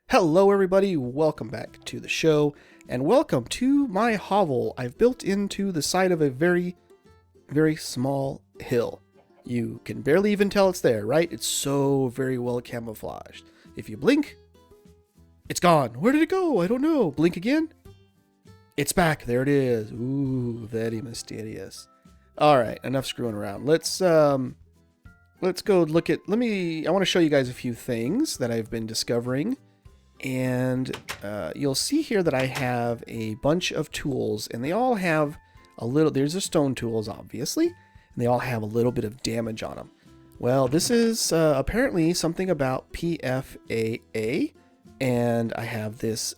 Hello everybody, welcome back to the show, and welcome to my hovel I've built into the side of a very small hill. You can barely even tell it's there, right? It's so very well camouflaged. If you blink, it's gone. Where did it go? I don't know. Blink again. It's back. There it is. Ooh, very mysterious. Alright, enough screwing around. Let's go look at, I want to show you guys a few things that I've been discovering. And you'll see here that I have a bunch of tools, and they all have a little, there's the stone tools, obviously, and they all have a little bit of damage on them. Well, this is apparently something about PFAA, and I have this,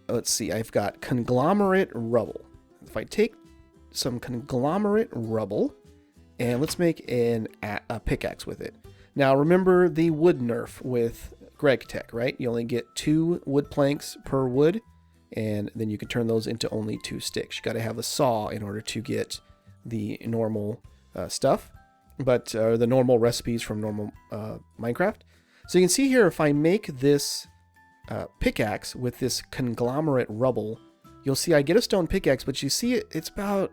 let's see, I've got conglomerate rubble. If I take some conglomerate rubble, and let's make a pickaxe with it. Now, remember the wood nerf with GregTech, right? You only get 2 wood planks per wood, and then you can turn those into only 2 sticks. You got to have a saw in order to get the normal stuff, but the normal recipes from normal Minecraft. So you can see here, if I make this pickaxe with this conglomerate rubble, you'll see I get a stone pickaxe, but you see it's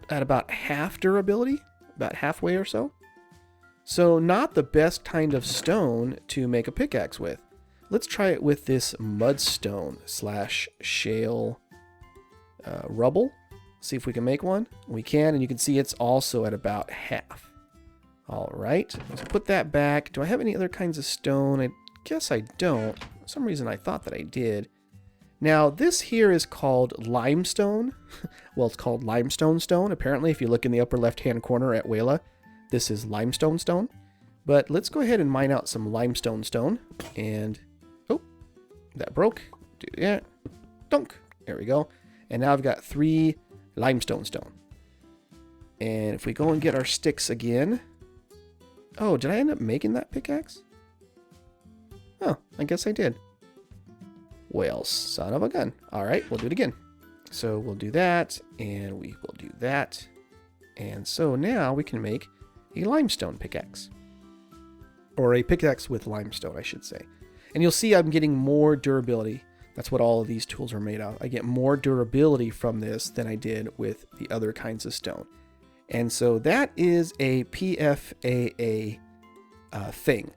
at about half durability, about halfway or so. So not the best kind of stone to make a pickaxe with. Let's try it with this mudstone / shale rubble. See if we can make one. We can, and you can see it's also at about half. All right, let's put that back. Do I have any other kinds of stone? I guess I don't. For some reason I thought that I did. Now this here is called limestone. Well, it's called limestone stone. Apparently, if you look in the upper left-hand corner at Wayla, this is limestone stone. But let's go ahead and mine out some limestone stone. And that broke. Do that. Dunk. There we go. And now I've got 3 limestone stone. And if we go and get our sticks again. Oh, did I end up making that pickaxe? Oh, I guess I did. Well, son of a gun. All right, we'll do it again. So we'll do that, and we will do that. And so now we can make a limestone pickaxe. Or a pickaxe with limestone, I should say. And you'll see I'm getting more durability. That's what all of these tools are made of. I get more durability from this than I did with the other kinds of stone. And so that is a PFAA thing.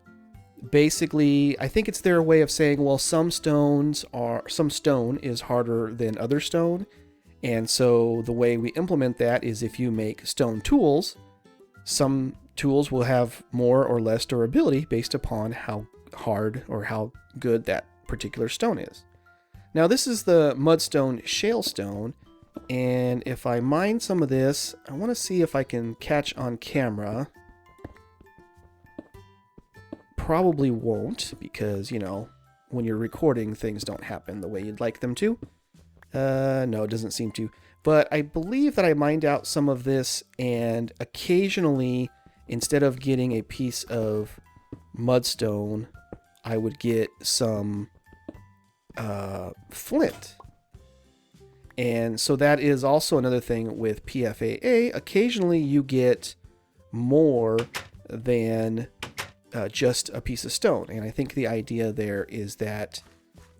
Basically, I think it's their way of saying, well, some stone is harder than other stone. And so the way we implement that is if you make stone tools, some tools will have more or less durability based upon how hard or how good that particular stone is. Now this is the mudstone shale stone, and if I mine some of this, I want to see if I can catch on camera. Probably won't, because you know, when you're recording, things don't happen the way you'd like them to. No, it doesn't seem to, but I believe that I mined out some of this, and occasionally, instead of getting a piece of mudstone, I would get some flint. And so that is also another thing with PFAA. Occasionally you get more than just a piece of stone. And I think the idea there is that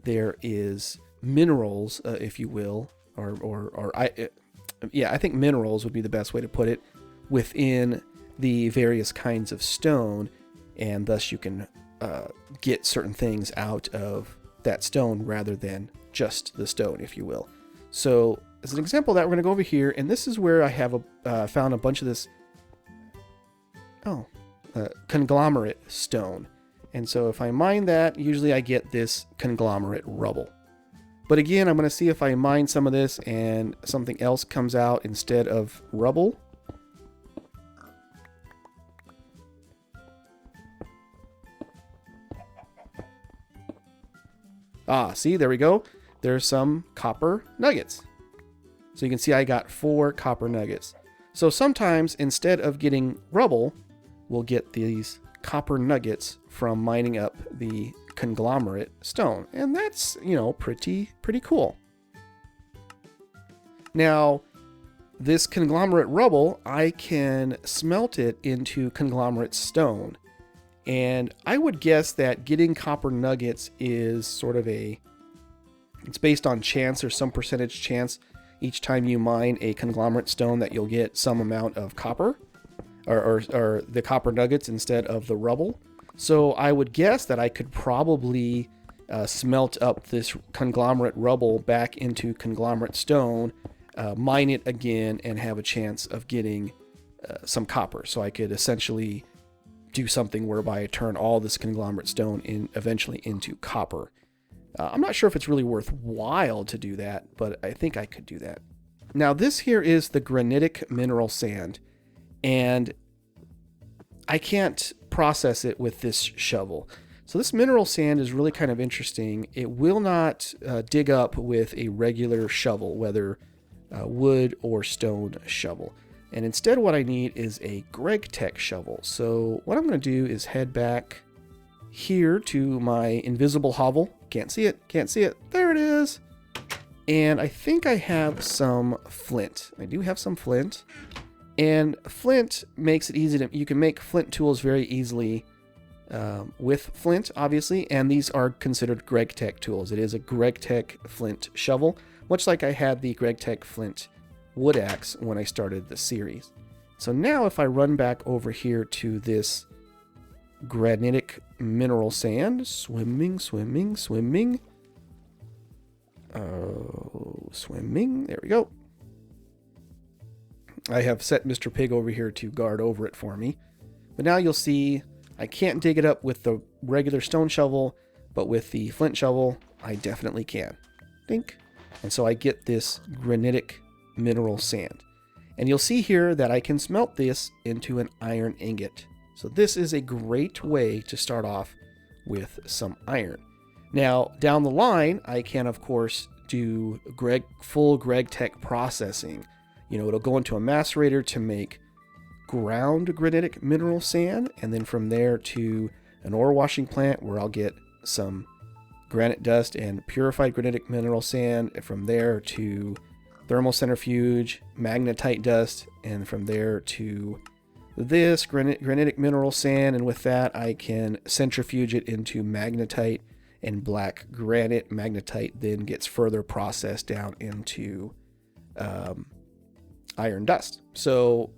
there is minerals, if you will, I think minerals would be the best way to put it, within the various kinds of stone, and thus you can get certain things out of that stone rather than just the stone, if you will. So as an example of that, we're going to go over here, and this is where I have found a bunch of this conglomerate stone. And so if I mine that, usually I get this conglomerate rubble. But again, I'm going to see if I mine some of this and something else comes out instead of rubble. Ah, see, there we go. There's some copper nuggets. So you can see I got 4 copper nuggets. So sometimes instead of getting rubble, we'll get these copper nuggets from mining up the conglomerate stone. And that's, you know, pretty cool. Now, this conglomerate rubble, I can smelt it into conglomerate stone. And I would guess that getting copper nuggets is sort of it's based on chance or some percentage chance each time you mine a conglomerate stone that you'll get some amount of copper or the copper nuggets instead of the rubble. So I would guess that I could probably smelt up this conglomerate rubble back into conglomerate stone, mine it again, and have a chance of getting some copper. So I could essentially do something whereby I turn all this conglomerate stone eventually into copper. I'm not sure if it's really worthwhile to do that, but I think I could do that. Now this here is the granitic mineral sand, and I can't process it with this shovel. So this mineral sand is really kind of interesting. It will not dig up with a regular shovel, whether wood or stone shovel. And instead what I need is a GregTech shovel. So what I'm going to do is head back here to my invisible hovel. Can't see it, can't see it. There it is. And I think I have some flint. I do have some flint. And flint makes it easy you can make flint tools very easily with flint, obviously. And these are considered GregTech tools. It is a GregTech flint shovel, much like I had the GregTech flint wood axe when I started the series. So now if I run back over here to this granitic mineral sand, swimming, there we go. I have set Mr. Pig over here to guard over it for me. But now you'll see I can't dig it up with the regular stone shovel, but with the flint shovel, I definitely can. Dink. And so I get this granitic mineral sand. And you'll see here that I can smelt this into an iron ingot. So this is a great way to start off with some iron. Now, down the line, I can, of course, do full GregTech processing. You know, it'll go into a macerator to make ground granitic mineral sand, and then from there to an ore washing plant where I'll get some granite dust and purified granitic mineral sand, and from there to thermal centrifuge, magnetite dust, and from there to this granitic mineral sand, and with that I can centrifuge it into magnetite and black granite. Magnetite then gets further processed down into iron dust. So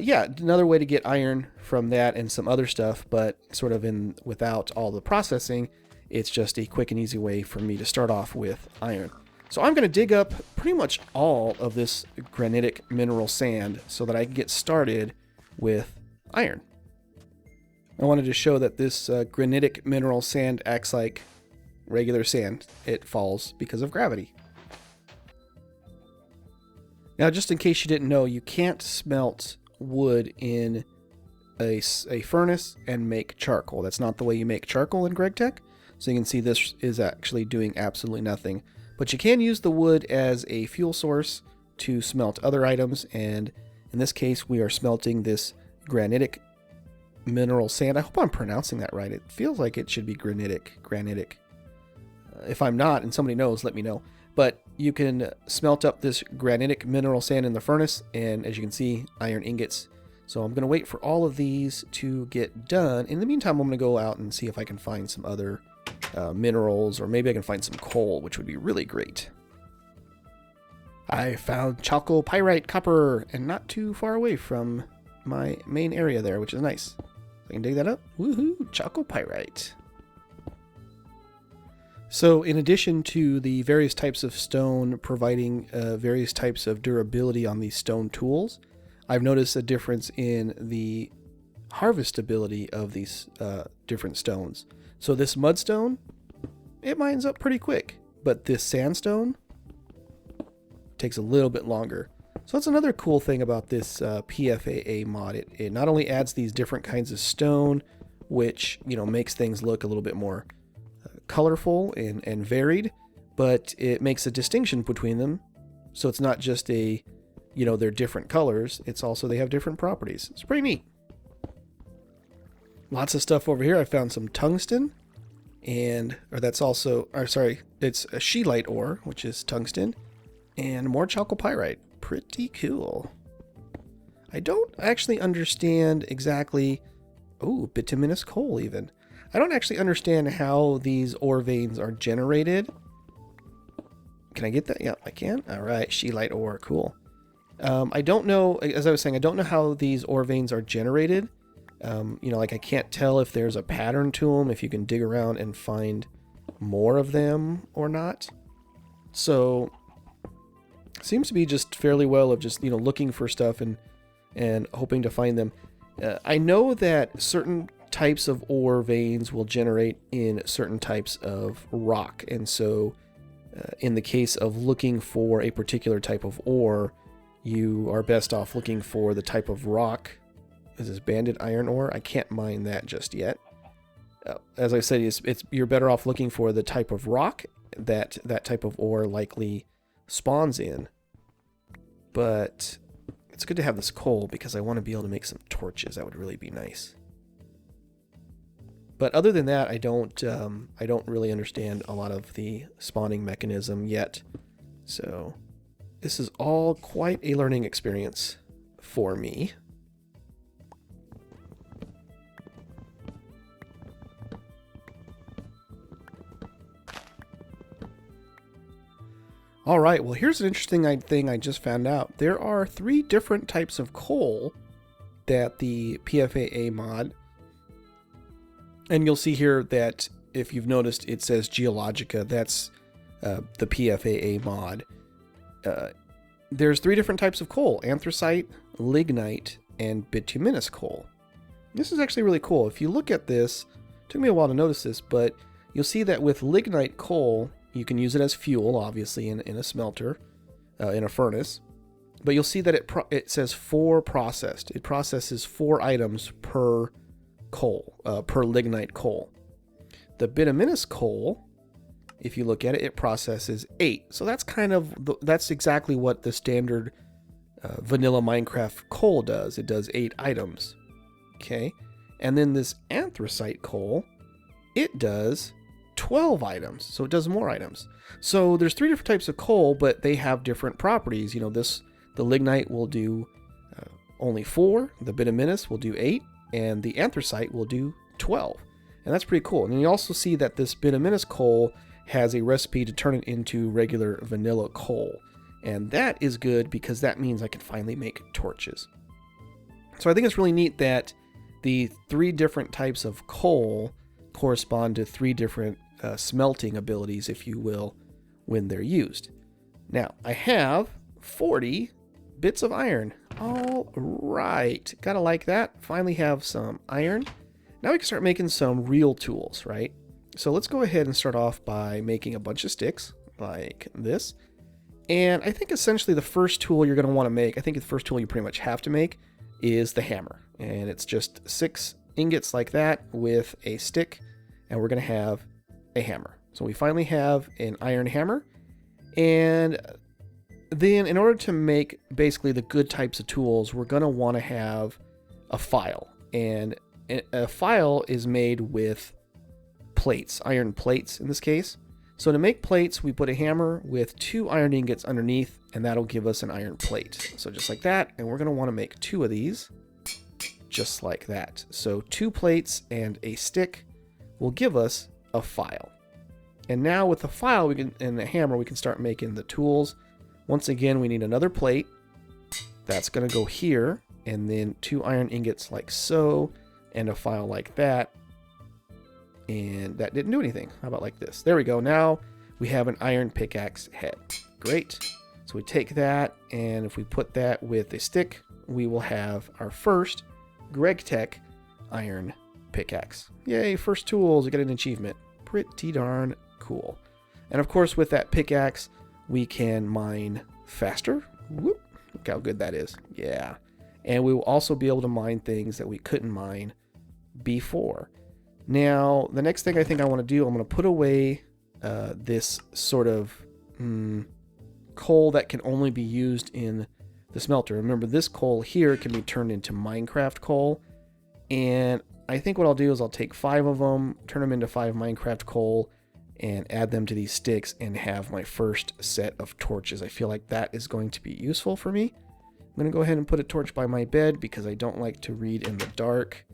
yeah, another way to get iron from that and some other stuff, but sort of without all the processing, it's just a quick and easy way for me to start off with iron. So I'm going to dig up pretty much all of this granitic mineral sand so that I can get started with iron. I wanted to show that this granitic mineral sand acts like regular sand. It falls because of gravity. Now, just in case you didn't know, you can't smelt wood in a furnace and make charcoal. That's not the way you make charcoal in GregTech. So you can see this is actually doing absolutely nothing. But you can use the wood as a fuel source to smelt other items, and in this case we are smelting this granitic mineral sand. I hope I'm pronouncing that right. It feels like it should be granitic. If I'm not, and somebody knows, let me know. But you can smelt up this granitic mineral sand in the furnace, and as you can see, iron ingots. So I'm going to wait for all of these to get done. In the meantime, I'm going to go out and see if I can find some other minerals, or maybe I can find some coal, which would be really great. I found chalcopyrite copper, and not too far away from my main area there, which is nice. I can dig that up. Woohoo, chalcopyrite. So in addition to the various types of stone providing various types of durability on these stone tools, I've noticed a difference in the harvestability of these different stones. So this mudstone, it mines up pretty quick, but this sandstone takes a little bit longer. So that's another cool thing about this PFAA mod. It not only adds these different kinds of stone, which, you know, makes things look a little bit more colorful and varied, but it makes a distinction between them. So it's not just they're different colors. It's also they have different properties. It's pretty neat. Lots of stuff over here. I found some tungsten, it's a scheelite ore, which is tungsten, and more chalcopyrite. Pretty cool. I don't actually understand exactly Oh, bituminous coal even. I don't actually understand how these ore veins are generated. Can I get that? Yeah, I can. All right, scheelite ore, cool. I don't know, as I was saying, I don't know how these ore veins are generated. You know, like I can't tell if there's a pattern to them, if you can dig around and find more of them or not. So, seems to be just fairly well of just, you know, looking for stuff and hoping to find them. I know that certain types of ore veins will generate in certain types of rock, and so in the case of looking for a particular type of ore, you are best off looking for the type of rock. Is this banded iron ore? I can't mine that just yet. As I said, you're better off looking for the type of rock that type of ore likely spawns in. But it's good to have this coal because I want to be able to make some torches. That would really be nice. But other than that, I don't really understand a lot of the spawning mechanism yet. So this is all quite a learning experience for me. All right, well, here's an interesting thing I just found out. There are 3 different types of coal that the PFAA mod, and you'll see here that if you've noticed, it says Geologica. That's the PFAA mod. There's 3 different types of coal: anthracite, lignite, and bituminous coal. This is actually really cool. If you look at this, it took me a while to notice this, but you'll see that with lignite coal, you can use it as fuel, obviously, in a smelter, in a furnace. But you'll see that it says 4 processed. It processes 4 items per coal, per lignite coal. The bituminous coal, if you look at it, it processes 8. So that's that's exactly what the standard vanilla Minecraft coal does. It does 8 items. Okay, and then this anthracite coal, it does 12 items, so it does more items. So there's 3 different types of coal, but they have different properties. You know, the lignite will do only 4, the bituminous will do 8, and the anthracite will do 12. And that's pretty cool. And you also see that this bituminous coal has a recipe to turn it into regular vanilla coal. And that is good because that means I can finally make torches. So I think it's really neat that the 3 different types of coal correspond to 3 different smelting abilities, if you will, when they're used. Now, I have 40 bits of iron. All right. Gotta like that. Finally have some iron. Now we can start making some real tools, right? So let's go ahead and start off by making a bunch of sticks like this. And I think essentially the first tool you're going to want to make, I think the first tool you pretty much have to make is the hammer. And it's just 6 ingots like that with a stick, and we're going to have a hammer. So we finally have an iron hammer. And then in order to make basically the good types of tools, we're going to want to have a file. And a file is made with plates, iron plates in this case. So to make plates, we put a hammer with 2 iron ingots underneath, and that'll give us an iron plate. So just like that, and we're going to want to make 2 of these, just like that. So 2 plates and a stick will give us a file. And now with the file and the hammer, we can start making the tools. Once again, we need another plate. That's going to go here, and then 2 iron ingots like so, and a file like that. And that didn't do anything. How about like this? There we go. Now we have an iron pickaxe head. Great. So we take that, and if we put that with a stick, we will have our first GregTech iron pickaxe. Yay, first tools, we get an achievement. Pretty darn cool. And of course, with that pickaxe, we can mine faster. Whoop. Look how good that is. Yeah. And we will also be able to mine things that we couldn't mine before. Now, the next thing I think I want to do, I'm going to put away this sort of coal that can only be used in the smelter. Remember, this coal here can be turned into Minecraft coal. And I think what I'll do is I'll take 5 of them, turn them into 5 Minecraft coal, and add them to these sticks and have my first set of torches. I feel like that is going to be useful for me. I'm going to go ahead and put a torch by my bed because I don't like to read in the dark.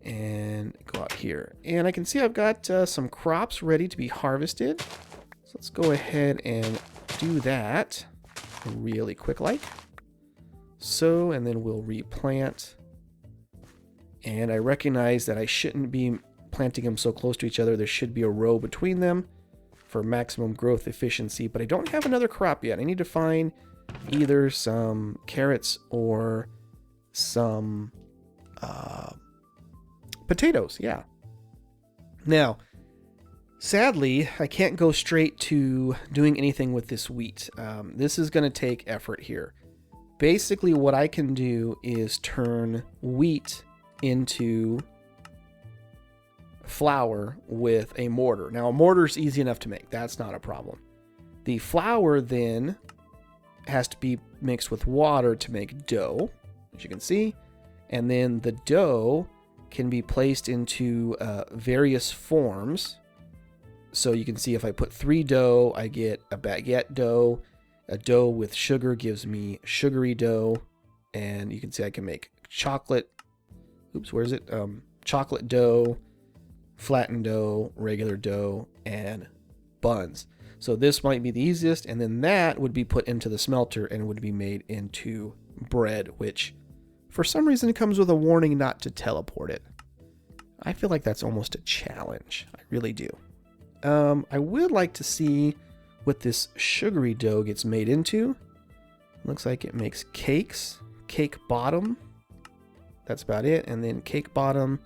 and go out here. And I can see I've got some crops ready to be harvested. So let's go ahead and do that really quick like. So, and then we'll replant. And I recognize that I shouldn't be planting them so close to each other. There should be a row between them for maximum growth efficiency, but I don't have another crop yet. I need to find either some carrots or some potatoes. Yeah. Now, sadly, I can't go straight to doing anything with this wheat. This is going to take effort here. Basically, what I can do is turn wheat into flour with a mortar. Now, a mortar is easy enough to make. That's not a problem. The flour then has to be mixed with water to make dough, as you can see. And then the dough can be placed into various forms. So you can see if I put 3 dough, I get a baguette dough. A dough with sugar gives me sugary dough. And you can see I can make chocolate. Oops, where is it? Chocolate dough, flattened dough, regular dough, and buns. So this might be the easiest. And then that would be put into the smelter and would be made into bread, which for some reason it comes with a warning not to teleport it. I feel like that's almost a challenge. I really do. I would like to see what this sugary dough gets made into. Looks like it makes cakes, cake bottom. That's about it. And then cake bottom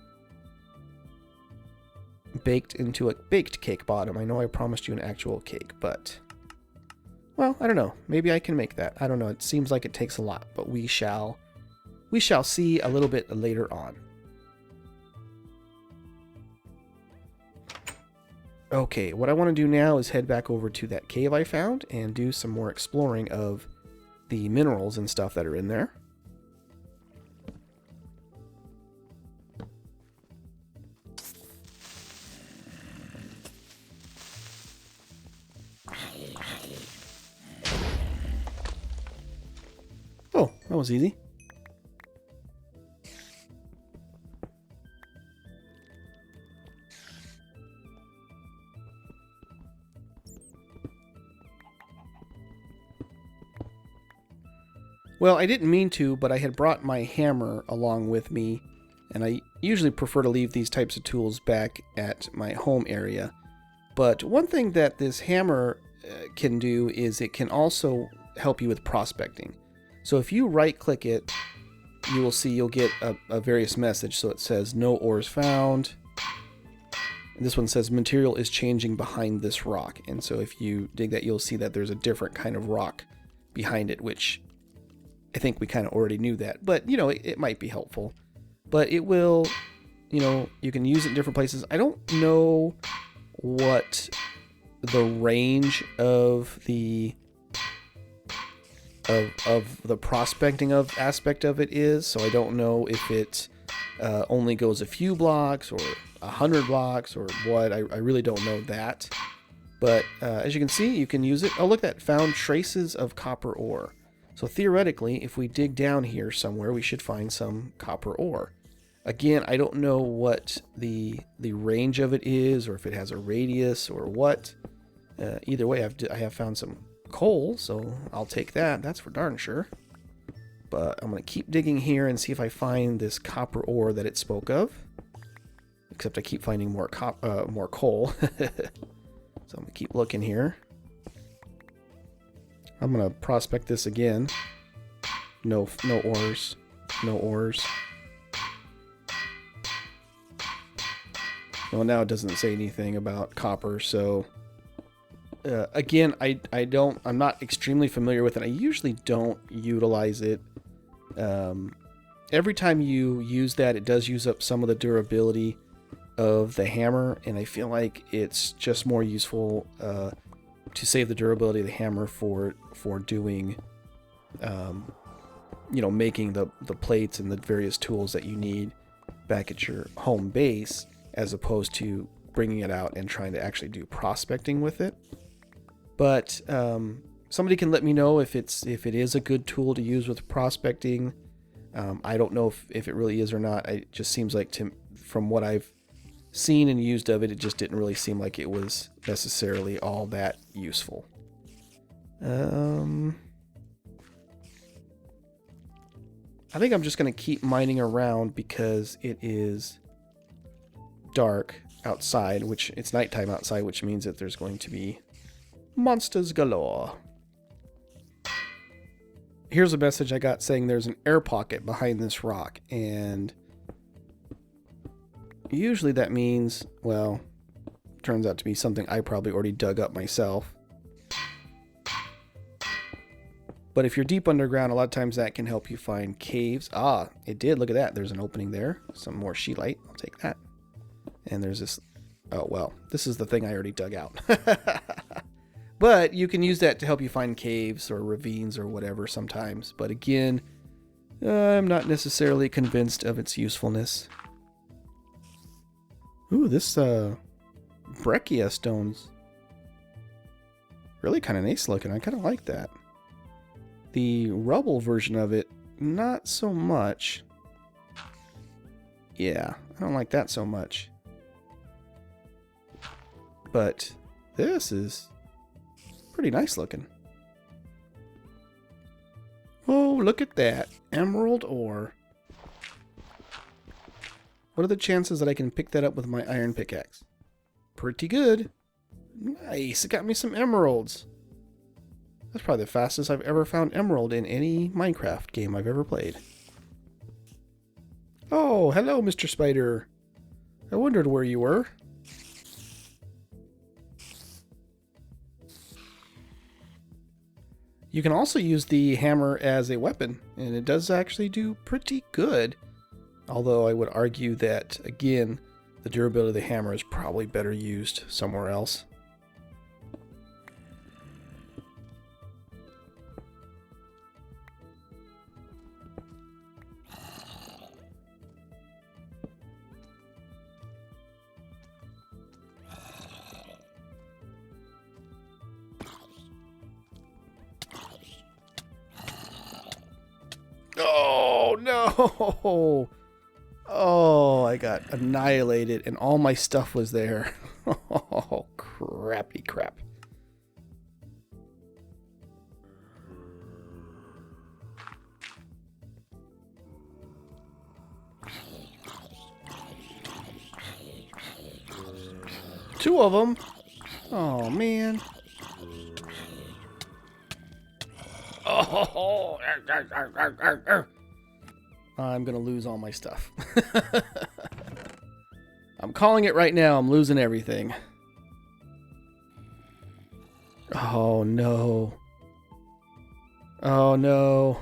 baked into a baked cake bottom. I know I promised you an actual cake, but well, I don't know. Maybe I can make that. I don't know. It seems like it takes a lot, but we shall see a little bit later on. Okay, what I want to do now is head back over to that cave I found and do some more exploring of the minerals and stuff that are in there. Oh, that was easy. Well, I didn't mean to, but I had brought my hammer along with me, and I usually prefer to leave these types of tools back at my home area. But one thing that this hammer can do is it can also help you with prospecting. So if you right-click it, you will see you'll get a various message. So it says, no ores found. And this one says, material is changing behind this rock. And so if you dig that, you'll see that there's a different kind of rock behind it, which I think we kind of already knew that, but, you know, it might be helpful. But it will, you know, you can use it in different places. I don't know what the range of the prospecting of aspect of it is, so I don't know if it only goes a few blocks or 100 blocks or what. I really don't know that. But as you can see, you can use it. Oh, look, that found traces of copper ore. So theoretically, if we dig down here somewhere, we should find some copper ore. Again, I don't know what the range of it is, or if it has a radius or what. Either way, I have found some coal, so I'll take that. That's for darn sure. But I'm going to keep digging here and see if I find this copper ore that it spoke of. Except I keep finding more coal. So I'm going to keep looking here. I'm going to prospect this again. No ores. No ores. Well, now it doesn't say anything about copper, so again, I'm not extremely familiar with it. I usually don't utilize it. Every time you use that, it does use up some of the durability of the hammer, and I feel like it's just more useful to save the durability of the hammer for doing, you know, making the plates and the various tools that you need back at your home base, as opposed to bringing it out and trying to actually do prospecting with it. But somebody can let me know if it is a good tool to use with prospecting. I don't know if it really is or not. It just seems like from what I've seen and used of it, it just didn't really seem like it was necessarily all that useful. I think I'm just going to keep mining around because it is dark outside, which it's nighttime outside, which means that there's going to be monsters galore. Here's a message I got saying there's an air pocket behind this rock, and usually that means, well, turns out to be something I probably already dug up myself. But if you're deep underground, a lot of times that can help you find caves. Ah, it did. Look at that. There's an opening there. Some more sheet light. I'll take that. And there's this. Oh, well, this is the thing I already dug out. But you can use that to help you find caves or ravines or whatever sometimes. But again, I'm not necessarily convinced of its usefulness. Ooh, this breccia stone's really kind of nice looking. I kind of like that. The rubble version of it, not so much. Yeah, I don't like that so much. But this is pretty nice looking. Oh, look at that. Emerald ore. What are the chances that I can pick that up with my iron pickaxe? Pretty good. Nice. It got me some emeralds. That's probably the fastest I've ever found emerald in any Minecraft game I've ever played. Oh, hello, Mr. Spider. I wondered where you were. You can also use the hammer as a weapon, and it does actually do pretty good. Although I would argue that, again, the durability of the hammer is probably better used somewhere else. Oh, no! Oh, I got annihilated, and all my stuff was there. Oh, crappy crap. Two of them? Oh, man. Oh, I'm gonna lose all my stuff. I'm calling it right now. I'm losing everything. Oh no. Oh no.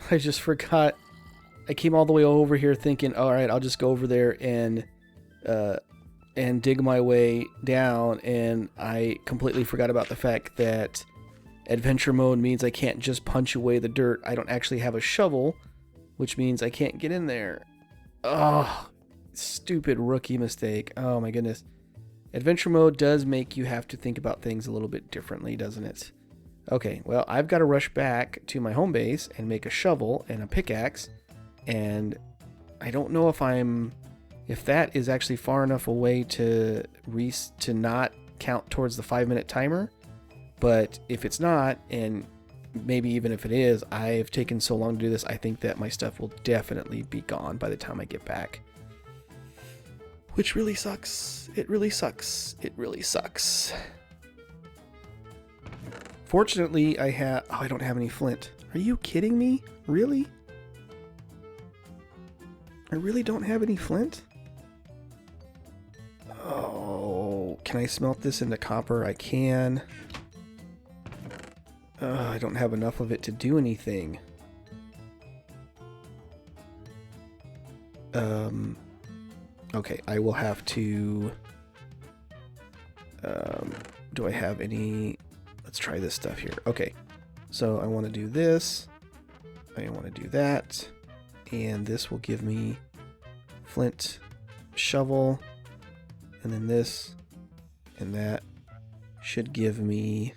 I just forgot. I came all the way over here thinking, all right, I'll just go over there and dig my way down, and I completely forgot about the fact that adventure mode means I can't just punch away the dirt. I don't actually have a shovel, which means I can't get in there. Oh, stupid rookie mistake. Oh my goodness. Adventure mode does make you have to think about things a little bit differently, doesn't it? Okay, well, I've got to rush back to my home base and make a shovel and a pickaxe, and I don't know if that is actually far enough away to not count towards the 5-minute timer. But if it's not, and maybe even if it is, I've taken so long to do this, I think that my stuff will definitely be gone by the time I get back. Which really sucks. It really sucks. It really sucks. Fortunately, I don't have any flint. Are you kidding me? Really? I really don't have any flint? Oh, can I smelt this into copper? I can. I don't have enough of it to do anything. Okay, I will have to... do I have any... Let's try this stuff here. Okay, so I want to do this. I want to do that. And this will give me flint, shovel, and then this, and that should give me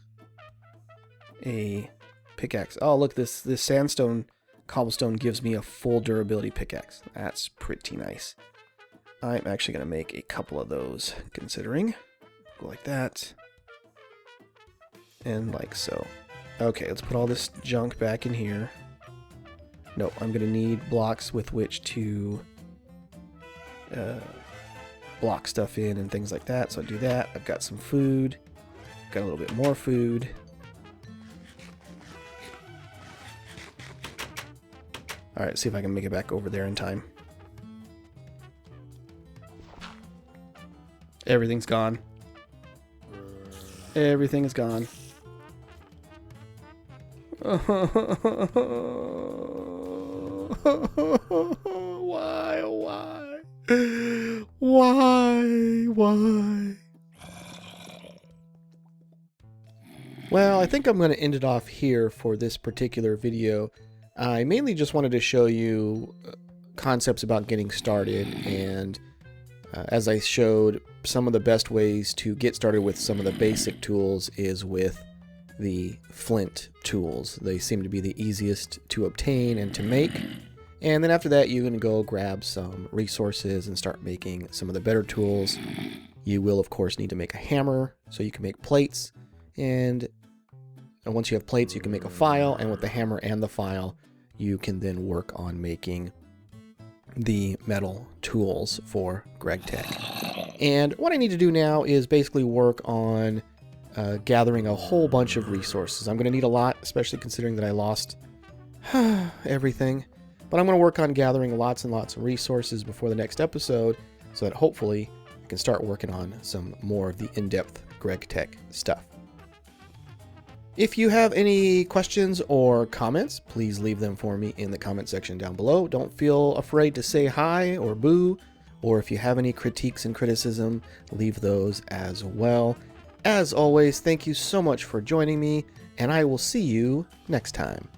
a pickaxe. Oh, look, this sandstone cobblestone gives me a full durability pickaxe. That's pretty nice. I'm actually going to make a couple of those, considering. Go like that. And like so. Okay, let's put all this junk back in here. No, I'm going to need blocks with which to block stuff in and things like that. So I do that. I've got some food. Got a little bit more food. Alright, see if I can make it back over there in time. Everything's gone. Everything is gone. Why? Why? Why? Well, I think I'm going to end it off here for this particular video. I mainly just wanted to show you concepts about getting started, and as I showed, some of the best ways to get started with some of the basic tools is with the flint tools. They seem to be the easiest to obtain and to make. And then after that, you can go grab some resources and start making some of the better tools. You will, of course, need to make a hammer so you can make plates. And once you have plates, you can make a file. And with the hammer and the file, you can then work on making the metal tools for GregTech. And what I need to do now is basically work on gathering a whole bunch of resources. I'm going to need a lot, especially considering that I lost everything. But I'm going to work on gathering lots and lots of resources before the next episode so that hopefully I can start working on some more of the in-depth GregTech stuff. If you have any questions or comments, please leave them for me in the comment section down below. Don't feel afraid to say hi or boo, or if you have any critiques and criticism, leave those as well. As always, thank you so much for joining me, and I will see you next time.